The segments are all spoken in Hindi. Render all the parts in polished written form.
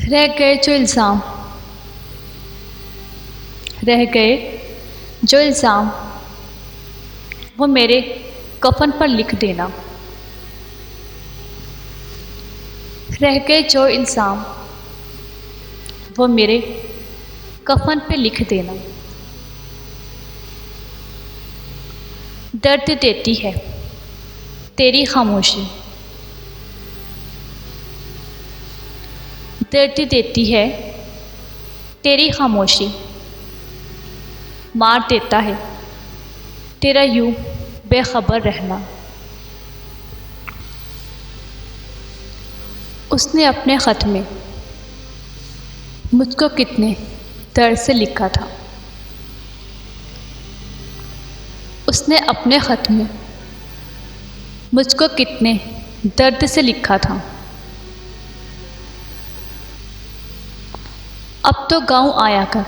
रह गए जो इल्ज़ाम, रह गए जो इल्ज़ाम, वो मेरे कफन पर लिख देना। रह गए जो इल्ज़ाम, वो मेरे कफन पे लिख देना। दर्द देती है तेरी खामोशी, दर्द देती है तेरी खामोशी, मार देता है तेरा यूं बेखबर रहना। उसने अपने ख़त में मुझको कितने दर्द से लिखा था। उसने अपने ख़त में मुझको कितने दर्द से लिखा था। अब तो गाँव आया कर,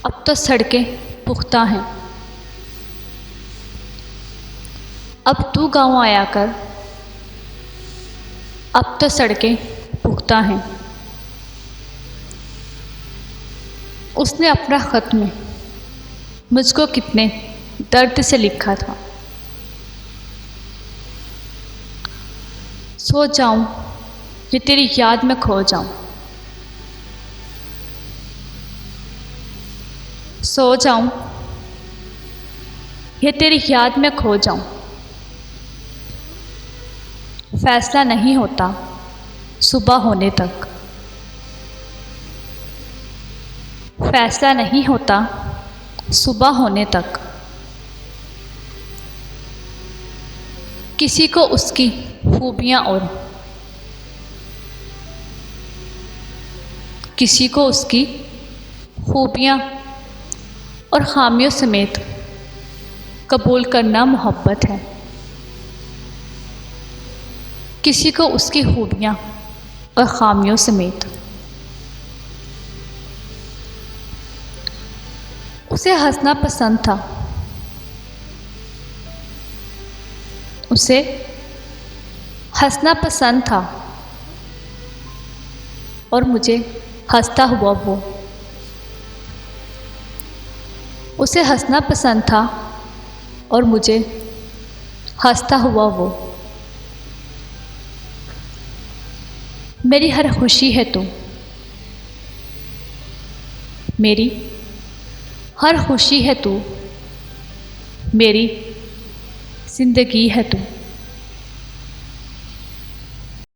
अब तो सड़कें पुख्ता हैं। अब तू गाँव आया कर, अब तो सड़कें पुख्ता हैं। उसने अपना ख़त में मुझको कितने दर्द से लिखा था। सो जाऊं ये तेरी याद में खो जाऊं, सो जाऊं ये तेरी याद में खो जाऊं। फैसला नहीं होता सुबह होने तक, फैसला नहीं होता सुबह होने तक। किसी को उसकी खूबियाँ और किसी को उसकी खूबियाँ और खामियों समेत कबूल करना मोहब्बत है। किसी को उसकी खूबियाँ और खामियों समेत। उसे हंसना पसंद था, उसे हंसना पसंद था और मुझे हंसता हुआ वो। उसे हंसना पसंद था और मुझे हंसता हुआ वो। मेरी हर खुशी है तू, मेरी हर खुशी है तू, मेरी ज़िंदगी है तू।